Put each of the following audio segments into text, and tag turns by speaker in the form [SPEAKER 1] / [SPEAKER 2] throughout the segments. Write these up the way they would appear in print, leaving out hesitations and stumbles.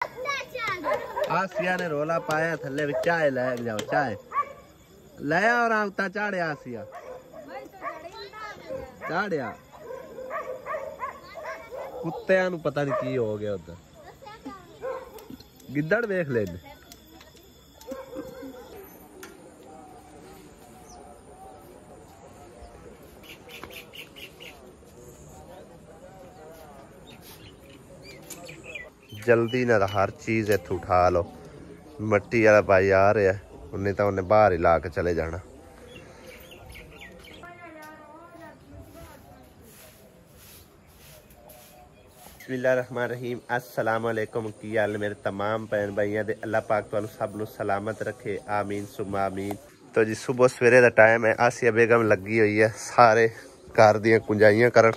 [SPEAKER 1] आसिया ने रोला पाया थले भी चाय ले जाओ चाय ले और आउता चाड़े आसिया चाड़िया कुत्तियां नू पता नहीं की हो गया उधर गिद्दड़ वेख ले जल्दी ना हर चीज इत्थों उठा लो मट्टी वाला भाई आ रहा है उन्हें तो उन्हें बाहर ही ला के चले जाना। बिस्मिल्लाहिर्रहमानिर्रहीम अस्सलाम वालेकुम की हाल मेरे तमाम भैन भाइयों दे अल्लाह पाक तुहानू सब नू सलामत रखे आमीन सुम्मा आमीन। तो जी सुबह सवेरे का टाइम है आसिया बेगम लगी हुई है सारे घर दियां कुंजाइयां करन।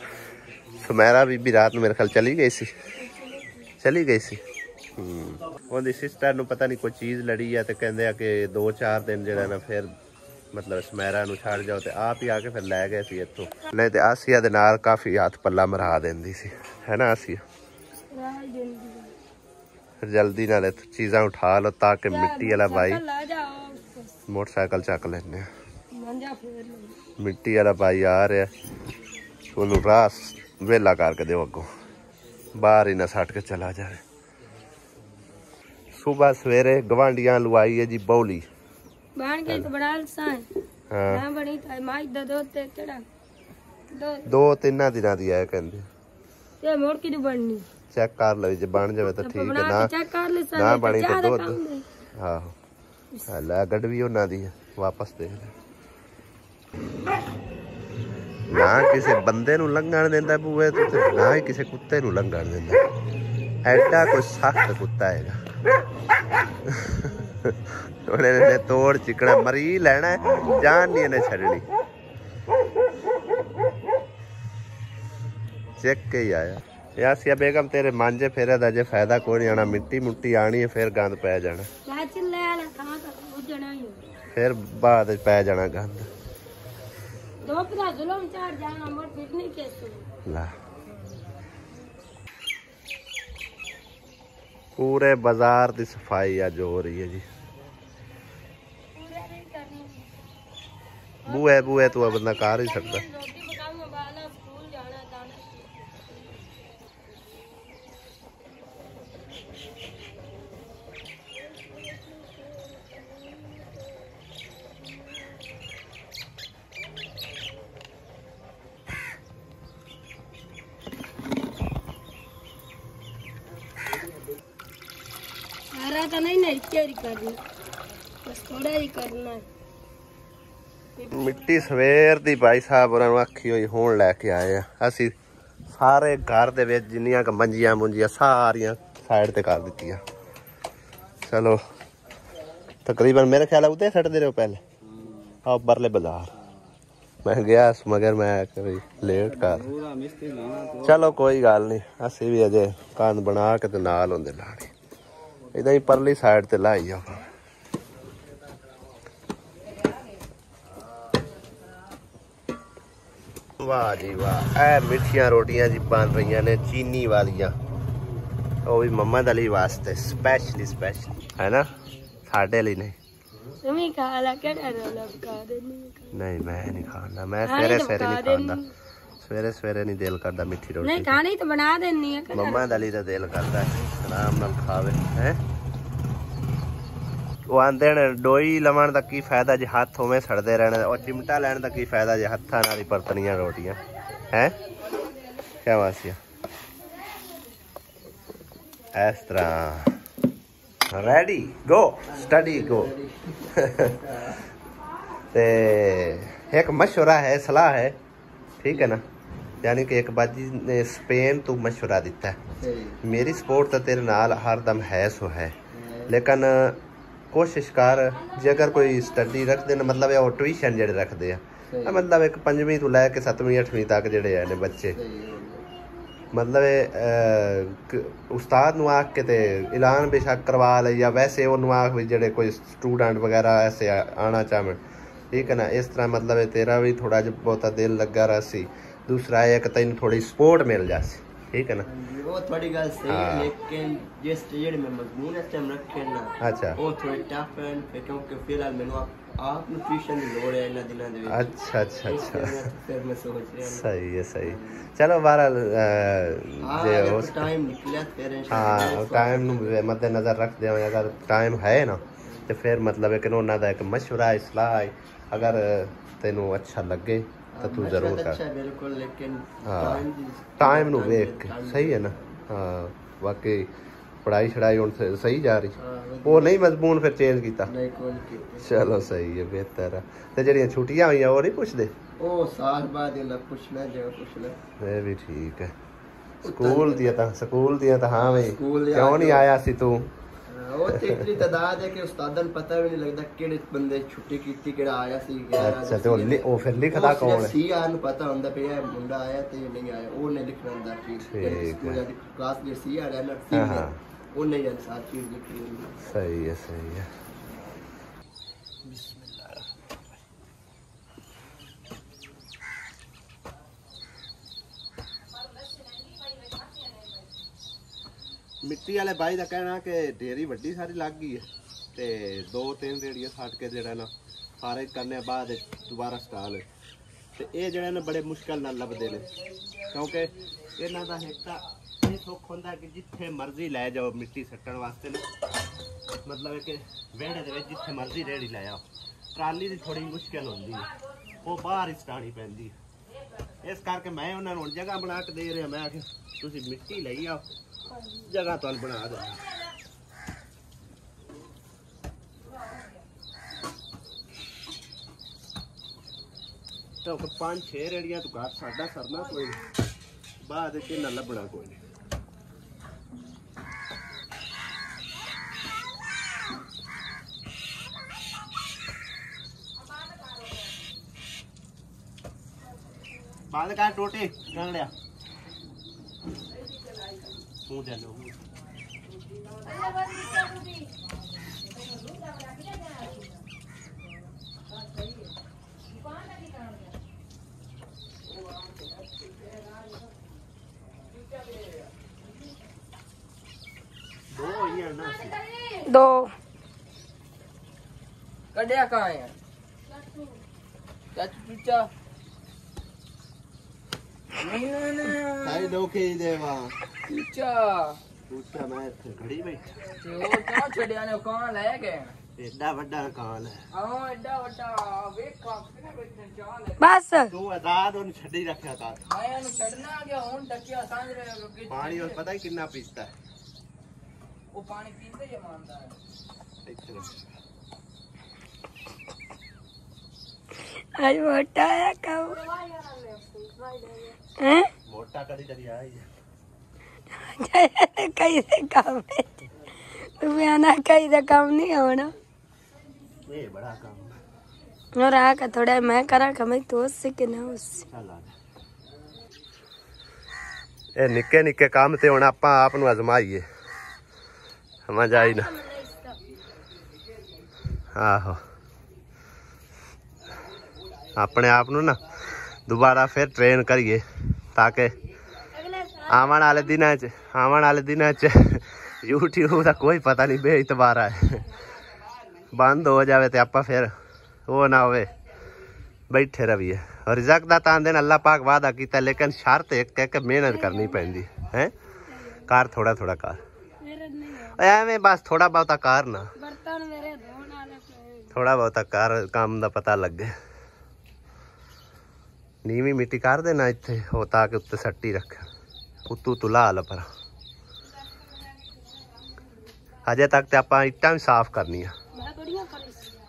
[SPEAKER 1] सुमेरा बीबी रात में मेरे ख्याल चली गई सी उनकी सिस्टर नू पता नहीं कोई चीज़ लड़ी है तो कहते हैं कि 2-4 दिन जो ना फिर मतलब सुमेरा नू छड़ जाओ तो आप ही आके फिर लै गए सी इत्थों नहीं तो आसिया दे नाल काफ़ी हाथ पल्ला मरा देंदी सी है ना आसिया। फिर जल्दी नाल चीज़ां उठा लो ताकि मिट्टी वाला भाई मोटरसाइकिल चक लेने मिट्टी वाला भाई आ रहा उन्होंने राह वेला करके दो अगों बाहर ही ना सट के चला जाए। सुबह सवेरे गवांडियां लुआई है जी बौली दो तीन दिनों की है कहते चेक कर लो जो बन जाए तो ठीक है ना बनी तो दुध आहो लै गड्ड भी उन्हों दी है वापस देख ले ना किसी बंदे नू लंघण देंदा बूहे तो ना ही किसी कुत्ते नू लंघण देंदा एडा कोई सख्त कुत्ता हैगा उन्हें तोड़ चिकना मरी लेना जान नहीं इन्हें छड़नी चेक के ही आया यासिया बेगम तेरे मांझे फेरे दा जे फायदा कोई नहीं आना मिट्टी मुट्टी आनी है फिर गंद पै जाना फिर बाद पै जाना गंद ला पूरे बाजार की सफाई अज हो रही है जी बूहे बूहे तो बंदा कर ही सकता
[SPEAKER 2] तो नहीं करनी बस थोड़ा ही करना है।
[SPEAKER 1] मिट्टी सवेर दी भाई साहब उन्होंने आखी हुई हुण लैके आए असी सारे घर दे विच जिन्नियां क मंजियां मुंजियां सारियां साइड ते कर दित्तियां। चलो तकरीबन मेरे ख्याल उदे छड्डदे रहो पहले आओ बरले बाजार मैं गया मगर मैं लेट कर चलो कोई गल नहीं असी भी अजे कंध बना के ते नाल होंदे लाने इधर ही परली साइड ते लाई जाओ। वाह जी वाह ए मिठियां रोटियां जी बन रही ने चीनी वालियां वो भी मम्मा दली वास्ते स्पेशली है ना साडे लिए नहीं नहीं मैं नहीं खाना मैं सवेरे सवेरे नहीं खाता सवेरे सवेरे नहीं दिल करता मिठी रोटी
[SPEAKER 2] नहीं खानी तो बना देनी है
[SPEAKER 1] मम्मा दली का दिल करता है आराम नाल खावे हैं वो आंदे ने डोई लवण का की फायदा जे हाथ उवें सड़ते रहने और चिमटा लैन का की फायदा जे हत्थां नाल ही परतनियां रोटियां हैं क्या वासिया इस तरह रेडी गो स्टडी गो ते एक मशवरा है सलाह है ठीक है ना यानी कि एक बाजी ने स्पेन तो मशवरा दिता है मेरी सपोर्ट तो तेरे नाल हर दम है सो है लेकिन कोशिश कर जे अगर कोई स्टडी रखते हैं मतलब वो ट्यूशन जेडे रखते हैं मतलब एक 5वीं तो लैके 7वीं 8वीं तक जेडे है बच्चे मतलब उस्ताद नू आख के ते ऐलान बेशक करवा ले या वैसे उन्होंने आख भी जेडे कोई स्टूडेंट वगैरह ऐसे आना चाहें ठीक है ना इस तरह मतलब तेरा भी थोड़ा जो बहुत दिल लगा रहा सी दूसरा है कि तेन थोड़ी सपोर्ट मिल जासी ठीक है ना।
[SPEAKER 3] वो थोड़ी गल सही है, लेकिन जिस स्टेज में मजमून इस टाइम रखे ना,
[SPEAKER 1] अच्छा
[SPEAKER 3] वो थोड़े टफ हैं क्योंकि फिलहाल मैंने आप न्यूट्रिशन की लोड़ है इन दिनों दे विच।
[SPEAKER 1] अच्छा अच्छा अच्छा
[SPEAKER 3] फिर मैं सोच रहा हूं
[SPEAKER 1] सही है सही। चलो बहरहाल जे हो
[SPEAKER 3] टाइम निकलिया फिर
[SPEAKER 1] हाँ टाइम मद्देनजर रख दे, अगर टाइम है ना तो फिर मतलब है कि उन्होंने का एक मशवरा है सलाह है, अगर तेनों अच्छा लगे तो तू जरूर कर।
[SPEAKER 3] अच्छा बिल्कुल, लेकिन
[SPEAKER 1] हाँ टाइम नु वेख के सही है ना। हाँ वाकई पढ़ाई छड़ाई हुण सही जा रही, वो नहीं मजमून फिर चेंज किया।
[SPEAKER 3] नहीं कोई नहीं।
[SPEAKER 1] चलो सही है बेहतर है। ते जेड़ियां छुट्टियां हुई वो नहीं पुछदे?
[SPEAKER 3] ओ साल बाद इन्हें पूछना जो पूछना।
[SPEAKER 1] ये भी ठीक है। स्कूल दिया था हाँ भाई क्यों नहीं आया सी तू?
[SPEAKER 3] वो तो इतनी तादाद है कि उस्तादन पता भी नहीं लगता किहड़े बंदे छुट्टी कीती किहड़ा आया सी गया।
[SPEAKER 1] अच्छा ते वो फिर लिखदा कौन है?
[SPEAKER 3] सी आर नु पता हुंदा पे ये मुंडा आया ते नहीं आया, वो नहीं लिखना हुंदा चीज। स्कूल दी क्लास जे सी आर है ना सी है वो नहीं है सारी चीज लिखी हुंदी।
[SPEAKER 1] सही है सही है। मिट्टी वाले भाई का कहना कि ढेरी वड्डी सारी लग गई है ते 2-3 रेड़ियां छट के जेड़ा ना खारिज करने बाद दोबारा स्टाल है ते ये जेड़ा ना बड़े मुश्किल नाल लभदे ने, क्योंकि इन्हां दा एक तां ये सुख हुंदा कि जिथे मर्जी लै जाओ मिट्टी सट्टण वास्ते ना, मतलब है कि वेड़े दे विच जिथे मर्जी रेड़ी लै आओ, ट्राली दी थोड़ी मुश्किल हुंदी है, वो बाहर ही सटाणी पैंदी है। इस करके मैं उन्हां नूं जगह बना के दे रहा, मैं आखिया तुसीं मिट्टी लई आओ जगह तो बना दे। तो 5-6 रेड़ियां तो घर साडा सरना कोई नहीं, बाद इन्ना लभना कोई नहीं। बाद का टोटे रंगड़िया तू दे लो
[SPEAKER 2] दो
[SPEAKER 3] कड़िया कहाँ है चाचू चूचा
[SPEAKER 1] साई दो के देवा
[SPEAKER 3] चूचा
[SPEAKER 1] पूछा मैं घड़ी बैठा
[SPEAKER 3] ते वो कहाँ छड़िया ने कहाँ ले गए?
[SPEAKER 1] एडा वड्डा काल है।
[SPEAKER 3] हां एडा वड्डा वेख किने बैठे चाल है।
[SPEAKER 2] बस
[SPEAKER 1] तू आजाद उन छड़ी रखया था,
[SPEAKER 3] मैं नु छड़ना आ गया हुन टकिया सांझ रे
[SPEAKER 1] पानी और पता ही कितना पीता है
[SPEAKER 3] वो पानी पीते ही मानता है।
[SPEAKER 2] आज मोटा है कब हैं
[SPEAKER 1] मोटा कड़ी कड़ी आई
[SPEAKER 2] कैसे काम है तुम्हें आना कैसे काम नहीं होना
[SPEAKER 1] ये बड़ा काम है।
[SPEAKER 2] और आका थोड़ा मैं करा कम तो उससे कि ना उससे
[SPEAKER 1] ये निक्के निक्के काम ते हुण आपां आप नूं आजमाईए मजा आई ना। आहो अपने आप नूं ना दोबारा फिर ट्रेन करिए ताकि आवन वाले दिनां च यूट्यूब का कोई पता नहीं बेइतबारा है, बंद हो जाए तो आप फिर वो ना होवे बैठे रहिए। और रिजक दा तां दिन अल्लाह पाक वादा कीता, लेकिन शर्त एक है कि मेहनत करनी पैंदी है। कार थोड़ा थोड़ा कार एवें बस थोड़ा बहुता कार ना थोड़ा बहुता कार काम दा पता लगे। नीवी मिट्टी कर देना इत्थे हो ताकि उत्ते सट्टी रख उत्तू तू ला ला पर अजे तक ते आपां इट्टां भी साफ करनी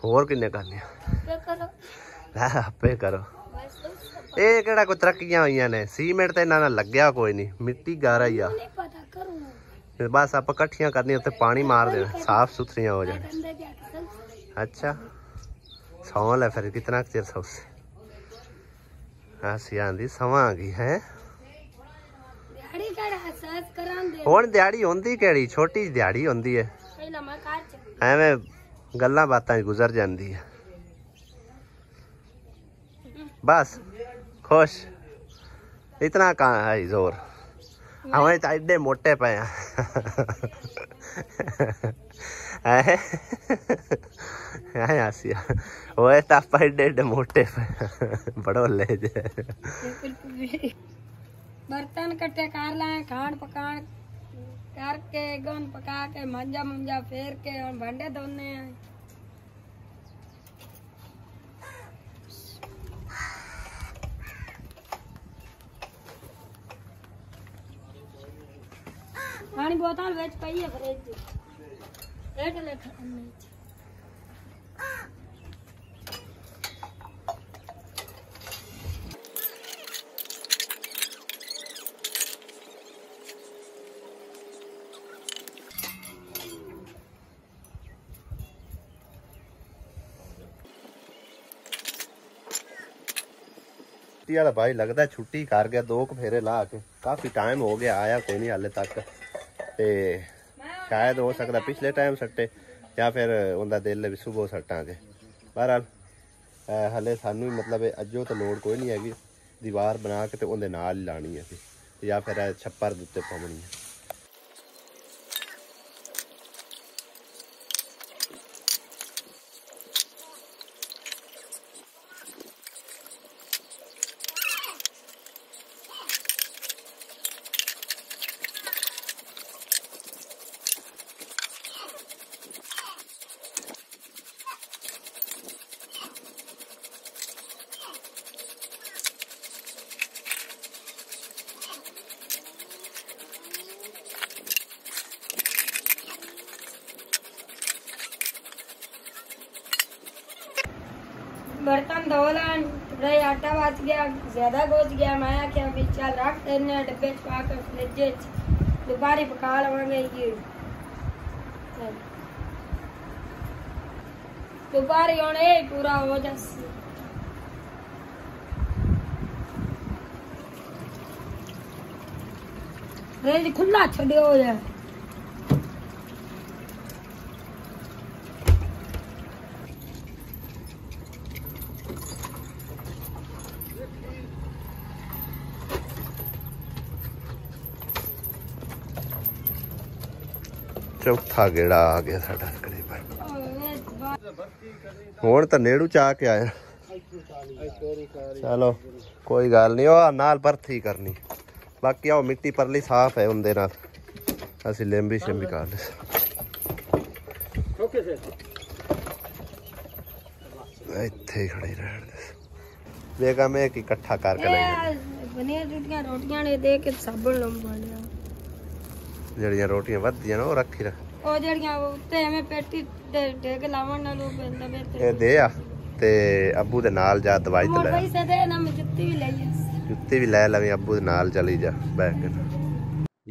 [SPEAKER 1] होर किन्ने करनी आपे करो। ये केड़ा कोई तरक्कियां हुई ने, सीमेंट ते इन्हां नाल लग्या कोई नहीं, मिट्टी गारा ही आ, बस आप कट्ठियां करनी उत्ते पानी मार देना साफ सुथरियां हो जाए। अच्छा सौ ले फिर कितना चिर सौ से हसी आंदी सवा गई है हुण दिहाड़ी होंदी केड़ी छोटी दिहाड़ी होंदी है एवें गल्लां बातां गुजर जांदी है। बस खुश इतना कहाँ है जोर हमें तो एडे मोटे पे हैं आसिया वो तो आप एडे एडे मोटे पे बड़ो ले जे
[SPEAKER 2] बर्तन कट्टे कर लाए खान पकान करके गन पका के मंजा मुंजा फेर के और भांडे धोने हैं। पानी बोतल बेच पई है फ्रिज रेट ले खत्म
[SPEAKER 1] वाला भाई लगता छुट्टी कर गया 2 फेरे ला के काफी टाइम हो गया आया कोई नहीं हाले तक ते शायद हो सकता पिछले टाइम सट्टे या फिर उनका दिल भी सुबह सट्टा के बहरहाल हले सानू मतलब अजो तो लोड़ कोई नहीं हैगी दीवार बना के उनके नाल ही लानी है या फिर छप्पर उत्ते पावनी है।
[SPEAKER 2] बर्तन धोलन थोड़ा आटा बच गया ज्यादा गोच गया मैं क्या भी चल रख देने डब्बे च पा के फ्रिज दोबारी पका लवांगे ये दोबारी होने पूरा हो जाए फ्रिज खुला छोड़ो हो जाए
[SPEAKER 1] चौथा गेड़ा आ गया साडा तकरीबन हुण तो नेड़ू चा के आया चलो कोई गल नहीं ओ नाल भरथी करनी बाकी आओ मिट्टी परली साफ है उनदे नाल असीं लेंबी शेंबी कर ले इत्थे ही खड़े रहण दे बेगम एक इकट्ठा करके ले
[SPEAKER 2] बनिया रोटियां ने दे के साबण लंबा लिया
[SPEAKER 1] जड़ियां रोटियां वधियां ना रखी रख
[SPEAKER 2] ओ जड़ियां उत्ते हमें पेटी टेक लावन ना लो बेंदा बेते
[SPEAKER 1] ए दे आ ते अब्बू दे नाल जा दवाई ते ले
[SPEAKER 2] भाई से दे ना मैं जुत्ती भी ले
[SPEAKER 1] जुत्ती भी ले लवी अब्बू दे नाल चली जा बैठ के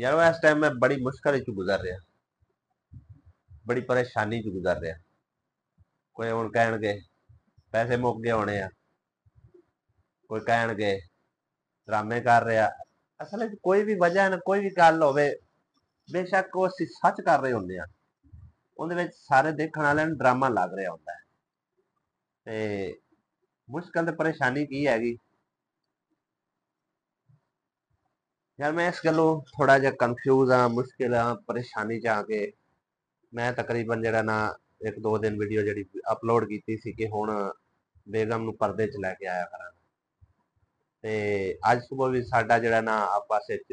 [SPEAKER 1] यार इस टाइम मैं बड़ी मुश्किल च गुजर रहा बड़ी परेशानी च गुजर रहा कोई हुण कहणगे पैसे मुक गए होने आ कोई कहणगे ड्रामे कर रहा असल कोई भी वजह ना कोई भी गल होवे बेशक वो असीं सच कर रहे होंदे आ उहदे विच सारे देखण वालिआं नूं ड्रामा लग रहा होंदा है ते मुश्किल ते परेशानी की हैगी यार मैं इस गल्लों थोड़ा जिहा कन्फ्यूज हाँ मुश्किल हाँ परेशानी च आके मैं तकरीबन जिहड़ा ना 1-2 दिन वीडियो जिहड़ी अपलोड कीती सी कि हुण बेगम नूं पर्दे च लैके आया करां ते अज सुबह भी साडा जिहड़ा ना आपस विच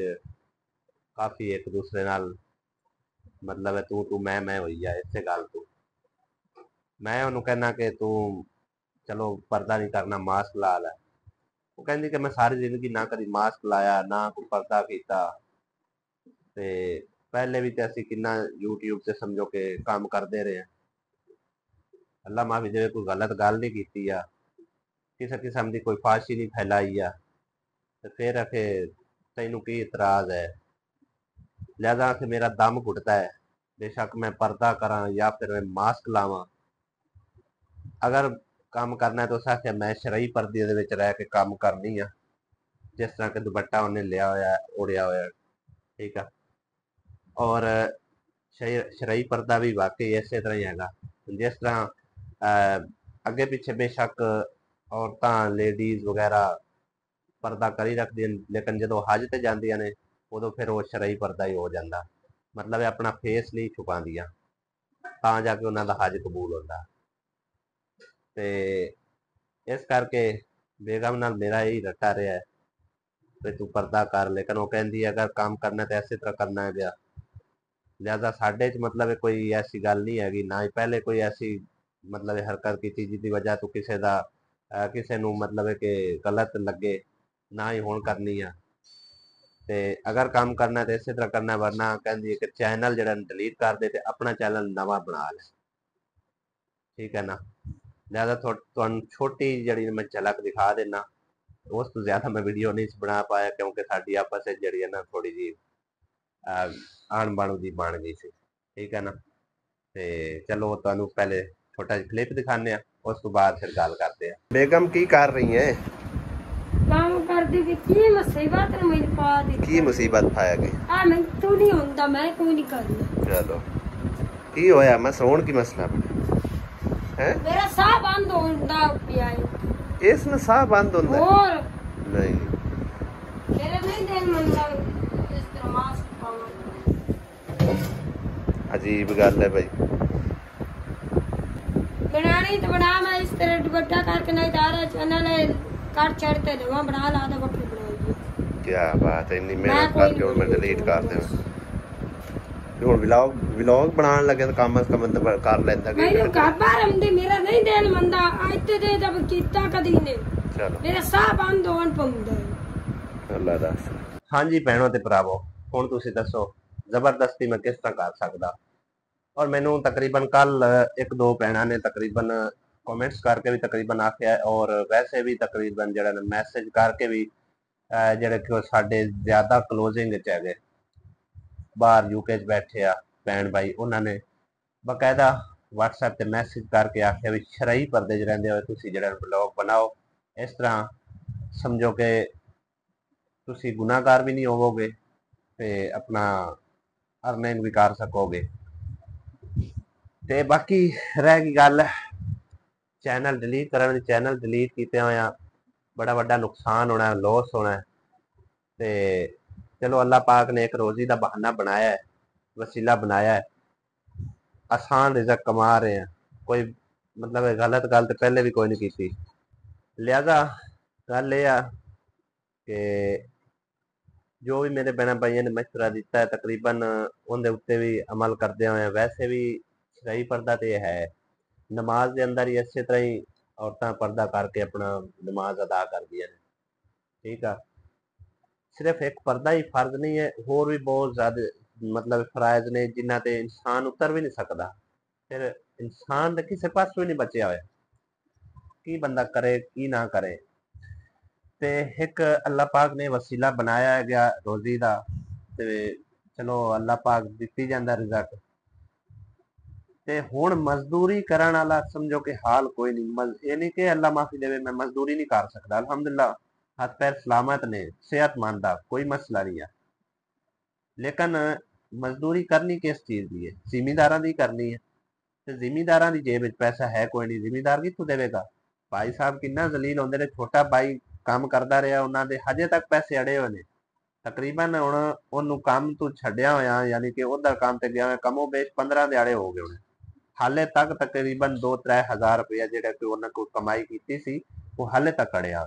[SPEAKER 1] काफ़ी एक दूसरे नाल मतलब है तू मैं होई है इसे गल तू मैं उन्होंने कहना कि तू चलो पर्दा नहीं करना मास्क ला लै वो कहती कि मैं सारी जिंदगी ना कभी मास्क लाया ना कोई पर्दा किया ते पहले भी तो असी कितना यूट्यूब से समझो कि काम करते रहे अल्लाह माफी देवे कोई गलत गल नहीं की किसी किस्म की कोई फाशी नहीं फैलाई आ तो फिर आखे तेनू की इतराज है लिहाजा आखे मेरा दम घुटता है बेशक मैं पर्दा करा या फिर मैं मास्क लावा अगर काम करना है तो आखे मैं शरई पर्दे रह के काम करनी आ जिस तरह के दुपट्टा उन्हें लिया होया उड़िया होया ठीक है और शरई पर्दा भी वाकई इस तरह ही है जिस तरह अगे पिछे बेशक औरतां लेडीज वगैरह पर्दा करी रखदियां लेकिन जो हज ते जांदियां ने ਉਦੋਂ ਫਿਰ ਉਹ ਸ਼ਰਈ ਪਰਦਾ ਹੀ ਹੋ ਜਾਂਦਾ, ਮਤਲਬ ਆਪਣਾ ਫੇਸ ਨਹੀਂ ਛੁਪਾਉਂਦੀਆਂ, ਤਾਂ ਜਾ ਕੇ ਉਹਨਾਂ ਦਾ ਹਜ ਕਬੂਲ ਹੁੰਦਾ। ਤੇ ਇਸ ਕਰਕੇ ਬੇਗਮ ਨਾਲ ਮੇਰਾ ਇਹੀ ਰੱਟਾ ਰਿਹਾ ਹੈ ਵੀ ਤੂੰ ਪਰਦਾ ਕਰ, ਲੇਕਿਨ ਉਹ ਕਹਿੰਦੀ ਅਗਰ ਕੰਮ ਕਰਨਾ ਤਾਂ ਇਸੇ ਤਰ੍ਹਾਂ ਕਰਨਾ ਹੈ ਗਿਆ। ਲਿਹਾਜ਼ਾ ਸਾਡੇ 'ਚ ਮਤਲਬ ਕੋਈ ਐਸੀ ਗੱਲ ਨਹੀਂ ਹੈਗੀ, ਨਾ ਹੀ ਪਹਿਲੇ ਕੋਈ ਐਸੀ ਮਤਲਬ ਹਰਕਤ ਕੀਤੀ ਜਿਹਦੀ ਵਜ੍ਹਾ ਤੋਂ ਕਿਸੇ ਦਾ ਕਿਸੇ ਨੂੰ ਮਤਲਬ ਕਿ ਗਲਤ ਲੱਗੇ, ਨਾ ਹੀ ਹੁਣ ਕਰਨੀ ਆ। ਤੇ ਅਗਰ ਕੰਮ ਕਰਨਾ ਤੇ ਇਸੇ ਤਰ੍ਹਾਂ ਕਰਨਾ, ਵਰਨਾ ਕਹਿੰਦੀ ਹੈ ਕਿ ਚੈਨਲ ਜਿਹੜਾ ਡਿਲੀਟ ਕਰ ਦੇ ਤੇ ਆਪਣਾ ਚੈਨਲ ਨਵਾਂ ਬਣਾ ਲੈ, ਠੀਕ ਹੈ ਨਾ। ਲਿਹਾਜ਼ਾ ਤੁਹਾਨੂੰ ਛੋਟੀ ਜਿਹੜੀ ਮੈਂ ਝਲਕ ਦਿਖਾ ਦੇਣਾ, ਉਸ ਤੋਂ ਜ਼ਿਆਦਾ ਮੈਂ ਵੀਡੀਓ ਨਹੀਂ ਬਣਾ ਪਾਇਆ ਕਿਉਂਕਿ ਸਾਡੀ ਆਪਸ ਵਿੱਚ ਜਿਹੜੀ ਹੈ ਨਾ ਥੋੜੀ ਜਿਹੀ ਅਣਬਣ ਦੀ ਬਣ ਗਈ ਸੀ, ਠੀਕ ਹੈ ਨਾ। ਤੇ ਚਲੋ ਤੁਹਾਨੂੰ ਪਹਿਲੇ ਛੋਟਾ ਜਿਹਾ ਕਲਿੱਪ ਦਿਖਾਉਂਦੇ ਆ, ਉਸ ਤੋਂ ਬਾਅਦ ਫਿਰ ਗੱਲ ਕਰਦੇ ਆ। ਬੇਗਮ ਕੀ ਕਰ ਰਹੀ ਹੈ?
[SPEAKER 2] काम कर दी कि की मुसीबत ने मुझे पा दी।
[SPEAKER 1] ਕੀ ਮੁਸੀਬਤ ਪਾਇਆ ਗਈ?
[SPEAKER 2] आ मैं तू नहीं होता, मैं कोई नहीं करना।
[SPEAKER 1] चलो की होया? मैं सोन की मसला है,
[SPEAKER 2] मेरा साह बंद होता पिया है।
[SPEAKER 1] इसमें साह बंद होता है?
[SPEAKER 2] और
[SPEAKER 1] नहीं,
[SPEAKER 2] मेरा नहीं दिन मनता इस तरह मास्क पाना।
[SPEAKER 1] अजीब गल है भाई।
[SPEAKER 2] बनानी तो बना, मैं इस तरह दुपट्टा करके नहीं डाला चैनल है काट चढ़ते थे वहाँ बना ला, बकरी बनाई।
[SPEAKER 1] क्या बात है, इतनी मेहनत करके और मैं डिलीट कर दे। ਹੁਣ ਵਲੌਗ ਬਣਾਉਣ ਲੱਗੇ ਤਾਂ ਕਮ ਸੇ ਕਮ ਕਰ ਲੈਂਦਾ ਕਿ
[SPEAKER 2] ਮੈਨੂੰ ਘਰ ਬਾਹਰ ਆਉਂਦੇ ਮੇਰਾ ਨਹੀਂ ਦਿਲ ਮੰਦਾ, ਅੱਜ ਤੇ ਤਾਂ ਕੀਤਾ ਕਦੀ ਨੇ।
[SPEAKER 1] ਚਲੋ
[SPEAKER 2] ਮੇਰਾ ਸਾਹ ਬੰਦ ਹੋਣ ਪੰਦਾ
[SPEAKER 1] ਅੱਲਾ ਦੱਸ। ਹਾਂਜੀ ਭੈਣੋ ਤੇ ਭਰਾਵੋ, ਹੁਣ ਤੁਸੀਂ ਦੱਸੋ ਜ਼ਬਰਦਸਤੀ ਮੈਂ ਕਿਸ ਤਰ੍ਹਾਂ ਕਰ ਸਕਦਾ। ਔਰ ਮੈਨੂੰ ਤਕਰੀਬਨ ਕੱਲ ਇੱਕ ਦੋ ਭੈਣਾਂ ਨੇ ਤਕਰੀਬਨ ਕਮੈਂਟਸ ਕਰਕੇ ਵੀ ਤਕਰੀਬਨ ਆਖਿਆ, ਔਰ ਵੈਸੇ ਵੀ ਤਕਰੀਬਨ ਜਿਹੜਾ ਨੇ ਮੈਸੇਜ ਕਰਕੇ ਵੀ ਜਿਹੜੇ ਕਿ ਸਾਡੇ ਜ਼ਿਆਦਾ ਕਲੋਜ਼ਿੰਗ ਵਿੱਚ ਹੈਗੇ, ਬਾਹਰ ਯੂਕੇ 'ਚ ਬੈਠੇ ਆ ਭੈਣ ਭਾਈ, ਉਹਨਾਂ ਨੇ ਬਕਾਇਦਾ WhatsApp ਤੇ ਮੈਸੇਜ ਕਰਕੇ ਆਖਿਆ ਵੀ ਸ਼ਰਈ ਪਰਦੇ 'ਚ ਰਹਿੰਦੇ ਹੋਏ ਤੁਸੀਂ ਜਿਹੜਾ ਵਲੌਗ ਬਣਾਓ, ਇਸ ਤਰ੍ਹਾਂ ਸਮਝੋ ਕਿ ਤੁਸੀਂ ਗੁਨਾਹਗਾਰ ਵੀ ਨਹੀਂ ਹੋਵੋਗੇ ਤੇ ਆਪਣਾ ਅਰਨਿੰਗ ਵੀ ਕਰ ਸਕੋਗੇ। ਤੇ ਬਾਕੀ ਰਹਿ ਗਈ ਗੱਲ ਚੈਨਲ ਡਿਲੀਟ ਕਰਨ ਦੀ, ਚੈਨਲ ਡਿਲੀਟ ਕੀਤੇ ਹੋਇਆ ਬੜਾ ਵੱਡਾ ਨੁਕਸਾਨ ਹੋਣਾ, ਲੋਸ ਹੋਣਾ। ਤੇ ਚਲੋ ਅੱਲਾਹ ਪਾਕ ਨੇ ਇੱਕ ਰੋਜ਼ੀ ਦਾ ਬਹਾਨਾ ਬਣਾਇਆ ਹੈ, ਵਸੀਲਾ ਬਣਾਇਆ ਹੈ, ਆਸਾਨ ਰਿਜ਼ਕ ਕਮਾ ਰਹੇ हैं, कोई मतलब गलत गल तो पहले भी कोई नहीं की। लिहाजा गल ये कि जो भी मेरे बहन भाइयों ने मशवरा दिता है तकरीबन उनके उत्ते भी अमल करते हुए, वैसे भी सही पर्दा तो है, नमाज के अंदर ही इस तरह ही औरतें पर्दा करके अपना नमाज अदा कर दी ने, ठीक है। सिर्फ एक पर्दा ही फर्ज नहीं है, होर भी बहुत ज्यादा मतलब फराइज ने जिन्हों ते इंसान उतर भी नहीं सकता, फिर इंसान तो किसी पास भी नहीं बचे हुए, की बंदा करे की ना करे। ते एक अल्लाह पाक ने वसीला बनाया है गया रोजी का, ते चलो अल्लाह पाक दिती जांदा रिज़क। ते हुण मजदूरी करन वाला समझो कि हाल कोई नहीं, ये नहीं कि अल्लाह माफी देवे मैं मजदूरी नहीं कर सकता, अल्हम्दुलिल्लाह हाथ पैर सलामत ने, सेहतमंद आ, कोई मसला नहीं है। लेकिन मजदूरी करनी किस चीज़ की है? जिमीदारां दी करनी है, ते जिमीदारां दी जेब विच पैसा है कोई नहीं, जिमीदार कित्थों देवेगा? भाई साहब किन्ना जलील होंदे ने, छोटा भाई काम करदा रहा, उन्हां दे हजे तक पैसे अड़े हुए ने। तकरीबन हुण ओनू काम तू छड्डिया होया, यानी कि उधर काम ते गया कमो बेश 15 दिहाड़े हो गए होने, हाले तक तकरीबन 2-3 हज़ार रुपया जिहड़ा कि उन्हां कोई कमाई कीती सी वो हाले तक अड़िया।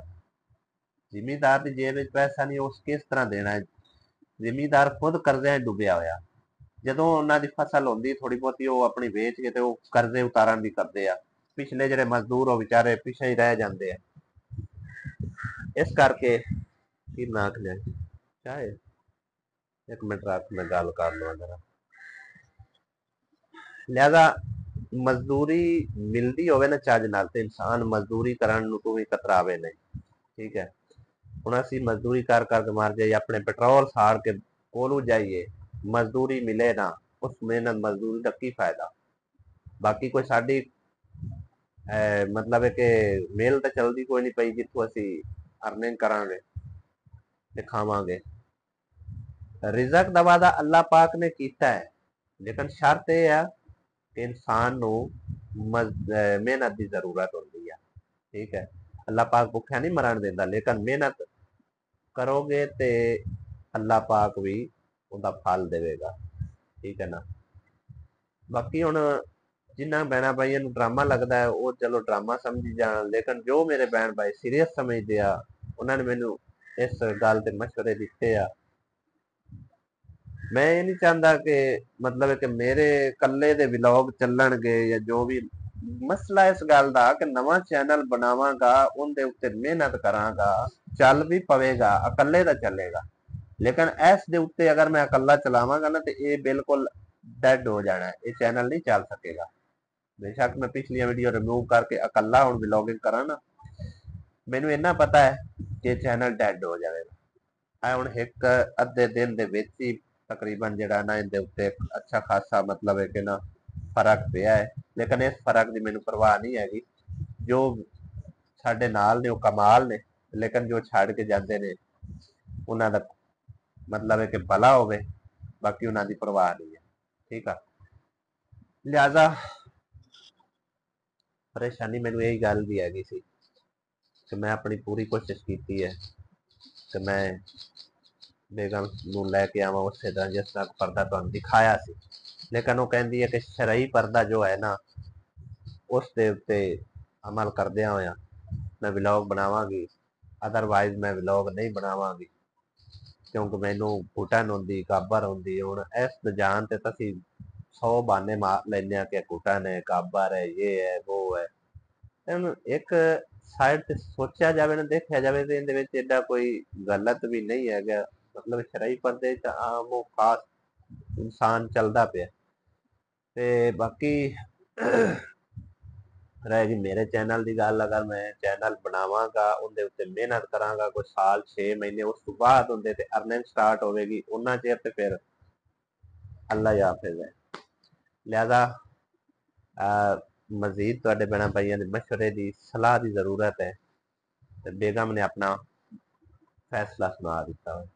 [SPEAKER 1] जिमीदार दी जेब विच पैसा नहीं, उस किस तरह देना है? जिमीदार खुद कर्जे डुबिया होया, जदों उन्हां दी फसल होंदी थोड़ी बहुती वो अपनी वेच के ते वो कर्जे उतारन भी करदे आ, पिछले जिहड़े मजदूर वो बेचारे पिछे ही रह जांदे आ। इस करके की ना आखने चाहे एक मिनट रख मैं गल कर लवां जरा। लिहाजा मजदूरी मिलती होवे ना चज नाल ते इंसान मजदूरी करन नूं कोई कतरावे नहीं, ठीक है। हुण असीं मजदूरी कर करके मर जाइए, अपने पेट्रोल साड़ के कोलू जाइए, मजदूरी मिले ना, उस मेहनत मजदूरी का की फायदा? बाकी कोई साडी मतलब है कि मेल तो चलती कोई नहीं पई जित्थों असीं अर्निंग करांगे ते खावांगे। रिजक दा वादा अल्लाह पाक ने कीता है, लेकिन शर्त यह है कि इंसान नूं मेहनत की जरूरत होती है, ठीक है। अल्लाह पाक भुखा नहीं मरण देता, लेकिन मेहनत करोगे ते ਅੱਲਾ ਪਾਕ ਵੀ ਉਹਦਾ ਫਲ ਦੇਵੇਗਾ। ਠੀਕ ਹੈ ਨਾ। ਬਾਕੀ ਹੁਣ ਜਿਨ੍ਹਾਂ ਭੈਣਾਂ ਭਾਈਆਂ ਨੂੰ ਡਰਾਮਾ ਲੱਗਦਾ ਹੈ ਉਹ ਚਲੋ ਡਰਾਮਾ ਸਮਝੀ ਜਾਣ, ਲੇਕਿਨ ਜੋ ਮੇਰੇ ਭੈਣ ਭਾਈ ਸੀਰੀਅਸ ਸਮਝਦੇ ਆ ਉਹਨਾਂ ਨੇ ਮੈਨੂੰ ਇਸ ਗੱਲ ਤੇ ਮਸ਼ਵਰੇ ਦਿੱਤੇ ਆ। ਮੈਂ ਇਹ ਨਹੀਂ ਚਾਹੁੰਦਾ ਕਿ ਮਤਲਬ ਕਿ ਮੇਰੇ ਇਕੱਲੇ ਦੇ ਵਲੌਗ ਚੱਲਣਗੇ ਜਾਂ ਜੋ ਵੀ। ਮਸਲਾ ਇਸ ਗੱਲ ਦਾ ਕਿ ਨਵਾਂ ਚੈਨਲ ਬਣਾਵਾਂਗਾ, ਉਹਦੇ ਉੱਤੇ ਮਿਹਨਤ ਕਰਾਂਗਾ, ਚੱਲ ਵੀ ਪਵੇਗਾ, ਇਕੱਲੇ ਦਾ ਚੱਲੇਗਾ। ਲੇਕਿਨ ਇਸ ਦੇ ਉੱਤੇ ਅਗਰ ਮੈਂ ਇਕੱਲਾ ਚਲਾਵਾਂਗਾ ਨਾ ਤੇ ਇਹ ਬਿਲਕੁਲ ਡੈਡ ਹੋ ਜਾਣਾ, ਇਹ ਚੈਨਲ ਨਹੀਂ ਚੱਲ ਸਕੇਗਾ। ਬੇਸ਼ੱਕ ਮੈਂ ਪਿਛਲੀਆਂ ਵੀਡੀਓ ਰਿਮੂਵ ਕਰਕੇ ਇਕੱਲਾ ਹੁਣ ਵਲੌਗਿੰਗ ਕਰਾਂ ਨਾ, ਮੈਨੂੰ ਇੰਨਾ ਪਤਾ ਹੈ ਕਿ ਚੈਨਲ ਡੈਡ ਹੋ ਜਾਵੇਗਾ। ਆ ਹੁਣ ਇੱਕ ਅੱਧੇ ਦਿਨ ਦੇ ਵਿੱਚ ਹੀ ਤਕਰੀਬਨ ਜਿਹੜਾ ਨਾ ਇਹਦੇ ਉੱਤੇ ਅੱਛਾ ਖਾਸਾ ਮਤਲਬ ਹੈ ਕਿ ਨਾ ਫਰਕ ਪਿਆ ਹੈ। ਲੇਕਿਨ ਇਸ ਫਰਕ ਦੀ ਮੈਨੂੰ ਪਰਵਾਹ ਨਹੀਂ ਹੈਗੀ। ਜੋ ਸਾਡੇ ਨਾਲ ਨੇ ਉਹ ਕਮਾਲ ਨੇ, ਲੇਕਿਨ ਜੋ ਛੱਡ ਕੇ ਜਾਂਦੇ ਨੇ ਉਹਨਾਂ ਦਾ ਮਤਲਬ ਹੈ ਕਿ ਭਲਾ ਹੋਵੇ, ਬਾਕੀ ਉਹਨਾਂ ਦੀ ਪਰਵਾਹ ਨਹੀਂ ਹੈ। ਠੀਕ ਆ। ਲਿਹਾਜ਼ਾ ਪਰੇਸ਼ਾਨੀ ਮੈਨੂੰ ਇਹੀ ਗੱਲ ਦੀ ਹੈਗੀ ਸੀ ਕਿ ਮੈਂ ਆਪਣੀ ਪੂਰੀ ਕੋਸ਼ਿਸ਼ ਕੀਤੀ ਹੈ ਕਿ ਮੈਂ ਬੇਗਮ ਨੂੰ ਲੈ ਕੇ ਆਵਾਂ ਉਸੇ ਤਰ੍ਹਾਂ ਜਿਸ ਤਰ੍ਹਾਂ ਪਰਦਾ ਤੁਹਾਨੂੰ ਦਿਖਾਇਆ ਸੀ। ਲੇਕਿਨ ਉਹ ਕਹਿੰਦੀ ਹੈ ਕਿ ਸ਼ਰਈ ਪਰਦਾ ਜੋ ਹੈ ਨਾ ਉਸ ਦੇ ਉੱਤੇ ਅਮਲ ਕਰਦਿਆਂ ਹੋਇਆ ਮੈਂ ਵਲੌਗ ਬਣਾਵਾਂਗੀ, ਅਦਰਵਾਈਜ਼ ਮੈਂ ਵਲੌਗ ਨਹੀਂ ਬਣਾਵਾਂਗੀ, ਕਿਉਂਕਿ ਮੈਨੂੰ ਘੁਟਨ ਹੁੰਦੀ, ਕਾਬਰ ਹੁੰਦੀ। ਹੁਣ ਇਸ ਜਾਨ ਤੇ ਤੁਸੀਂ 100 ਬਹਾਨੇ ਮਾਰ ਲੈਂਦੇ ਆ ਕਿ ਘੁਟਨ ਹੈ, ਕਾਬਰ ਹੈ, ਇਹ ਹੈ, ਉਹ ਹੈ। ਇੱਕ ਸਾਈਡ ਤੇ ਸੋਚਿਆ ਜਾਵੇ ਨਾ, ਦੇਖਿਆ ਜਾਵੇ ਤੇ ਇਹਦੇ ਵਿੱਚ ਏਡਾ ਕੋਈ ਗਲਤ ਵੀ ਨਹੀਂ ਹੈਗਾ। ਮਤਲਬ ਸ਼ਰਈ ਪਰਦੇ ਚ ਆਮ ਉਹ ਖਾਸ ਇਨਸਾਨ ਚੱਲਦਾ ਪਿਆ। ਤੇ ਬਾਕੀ ਰਹਿ ਗਈ ਮੇਰੇ ਚੈਨਲ ਦੀ ਗੱਲ, ਅਗਰ ਮੈਂ ਚੈਨਲ ਬਣਾਵਾਂਗਾ, ਉਹਦੇ ਉੱਤੇ ਮਿਹਨਤ ਕਰਾਂਗਾ ਕੋਈ ਸਾਲ 6 ਮਹੀਨੇ, ਉਸ ਤੋਂ ਬਾਅਦ ਉਹਦੇ ਤੇ ਅਰਨਿੰਗ ਸਟਾਰਟ ਹੋਵੇਗੀ, ਉਹਨਾਂ ਚਿਰ ਤੇ ਫਿਰ ਅੱਲਾ ਹਾਫਿਜ਼ ਹੈ। ਲਿਹਾਜ਼ਾ ਮਜ਼ੀਦ ਤੁਹਾਡੇ ਭੈਣਾਂ ਭਾਈਆਂ ਦੇ ਮਸ਼ਵਰੇ ਦੀ ਸਲਾਹ ਦੀ ਜ਼ਰੂਰਤ ਹੈ। ਤੇ ਬੇਗਮ ਨੇ ਆਪਣਾ ਫੈਸਲਾ ਸੁਣਾ ਦਿੱਤਾ ਹੋਇਆ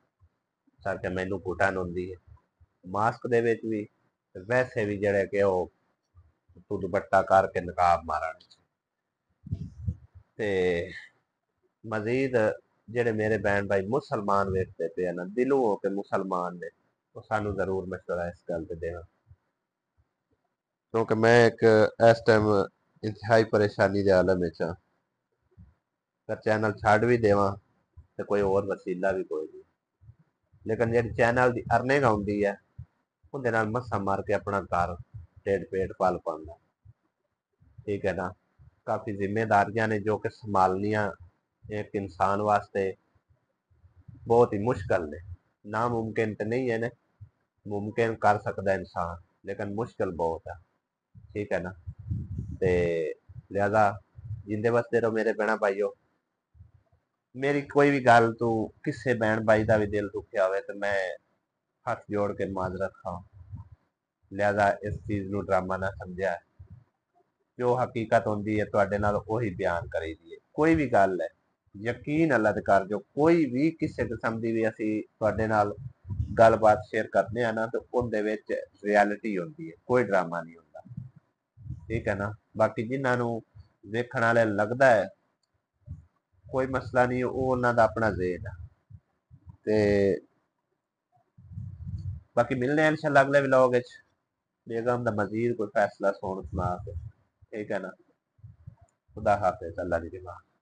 [SPEAKER 1] ਸਰ ਕਿ ਮੈਨੂੰ ਘੁਟਨ ਹੁੰਦੀ ਹੈ ਮਾਸਕ ਦੇ ਵਿੱਚ ਵੀ, ਵੈਸੇ ਵੀ ਜਿਹੜੇ ਕਿ ਉਹ ਦੁਪੱਟਾ ਕਰਕੇ ਨਕਾਬ ਮਾਰਨ। ਤੇ ਮਜ਼ੀਦ ਜਿਹੜੇ ਮੇਰੇ ਭੈਣ ਭਾਈ ਮੁਸਲਮਾਨ ਵੇਖਦੇ ਪਏ ਨਾ, ਦਿਲੋਂ ਹੋ ਕੇ ਮੁਸਲਮਾਨ ਨੇ, ਉਹ ਸਾਨੂੰ ਜ਼ਰੂਰ ਮਸ਼ਵਰਾ ਇਸ ਗੱਲ ਤੇ ਦੇਣਾ, ਕਿਉਂਕਿ ਮੈਂ ਇੱਕ ਇਸ ਟਾਈਮ ਇੰਤਹਾਈ ਪਰੇਸ਼ਾਨੀ ਦੇ ਆਲਮ ਵਿੱਚ ਹਾਂ। ਅਗਰ ਚੈਨਲ ਛੱਡ ਵੀ ਦੇਵਾਂ ਤੇ ਕੋਈ ਹੋਰ ਵਸੀਲਾ ਵੀ ਕੋਈ ਨਹੀਂ, ਲੇਕਿਨ ਜਿਹੜੀ ਚੈਨਲ ਦੀ ਅਰਨਿੰਗ ਆਉਂਦੀ ਹੈ ਉਹਦੇ ਨਾਲ ਮੱਸਾ ਮਾਰ ਕੇ ਆਪਣਾ ਘਰ ਢਿੱਡ ਪੇਟ ਪਾਲ ਪਾਉਂਦਾ। ਠੀਕ ਹੈ ਨਾ। ਕਾਫੀ ਜ਼ਿੰਮੇਦਾਰੀਆਂ ਨੇ ਜੋ ਕਿ ਸੰਭਾਲਣੀਆਂ ਇੱਕ ਇਨਸਾਨ ਵਾਸਤੇ ਬਹੁਤ ਹੀ ਮੁਸ਼ਕਲ ਨੇ। ਨਾਮੁਮਕਿਨ ਤੇ ਨਹੀਂ ਹੈ ਨੇ, ਮੁਮਕਿਨ ਕਰ ਸਕਦਾ ਇਨਸਾਨ, ਲੇਕਿਨ ਮੁਸ਼ਕਲ ਬਹੁਤ ਹੈ। ਠੀਕ ਹੈ ਨਾ। ਤੇ ਲਿਹਾਜ਼ਾ ਜਿੰਦੇ ਵਸਦੇ ਰਹੋ ਮੇਰੇ ਭੈਣਾਂ ਭਾਈਓ। ਮੇਰੀ ਕੋਈ ਵੀ ਗੱਲ ਤੂੰ ਕਿਸੇ ਭੈਣ ਭਾਈ ਦਾ ਵੀ ਦਿਲ ਦੁਖਿਆ ਹੋਵੇ ਤੇ ਮੈਂ ਹੱਥ ਜੋੜ ਕੇ ਮਾਜ਼ਰਤ ਖਾਂ। ਲਿਹਾਜ਼ਾ ਇਸ ਚੀਜ਼ ਨੂੰ ਡਰਾਮਾ ਨਾ ਸਮਝਿਆ, ਜੋ ਹਕੀਕਤ ਹੁੰਦੀ ਹੈ ਤੁਹਾਡੇ ਨਾਲ ਉਹੀ ਬਿਆਨ ਕਰੀਦੀ ਹੈ। ਕੋਈ ਵੀ ਗੱਲ ਹੈ ਯਕੀਨ ਅੱਲਾ ਤੇ ਕਰ ਜੋ, ਕੋਈ ਵੀ ਕਿਸੇ ਕਿਸਮ ਦੀ ਵੀ ਅਸੀਂ ਤੁਹਾਡੇ ਨਾਲ ਗੱਲਬਾਤ ਸ਼ੇਅਰ ਕਰਦੇ ਆ ਨਾ ਤੇ ਉਹਦੇ ਵਿੱਚ ਰਿਐਲਿਟੀ ਹੁੰਦੀ ਹੈ, ਕੋਈ ਡਰਾਮਾ ਨਹੀਂ ਹੁੰਦਾ। ਠੀਕ ਹੈ ਨਾ। ਬਾਕੀ ਜਿਨ੍ਹਾਂ ਨੂੰ ਵੇਖਣ ਵਾਲੇ ਲੱਗਦਾ ਹੈ ਕੋਈ ਮਸਲਾ ਨਹੀਂ, ਉਹ ਉਹਨਾਂ ਦਾ ਆਪਣਾ ਜ਼ੇਨ ਹੈ। ਤੇ ਬਾਕੀ ਮਿਲਨੇ ਆ ਇਨਸ਼ਾਅੱਲਾ ਅਗਲੇ ਵਲੌਗ ਵਿੱਚ ਬੇਗਮ ਦਾ ਮਜ਼ੀਦ ਕੋਈ ਫੈਸਲਾ ਸੁਣਾ ਕੇ। ਠੀਕ ਹੈ ਨਾ। खुदा हाफिज़। अल्लाह की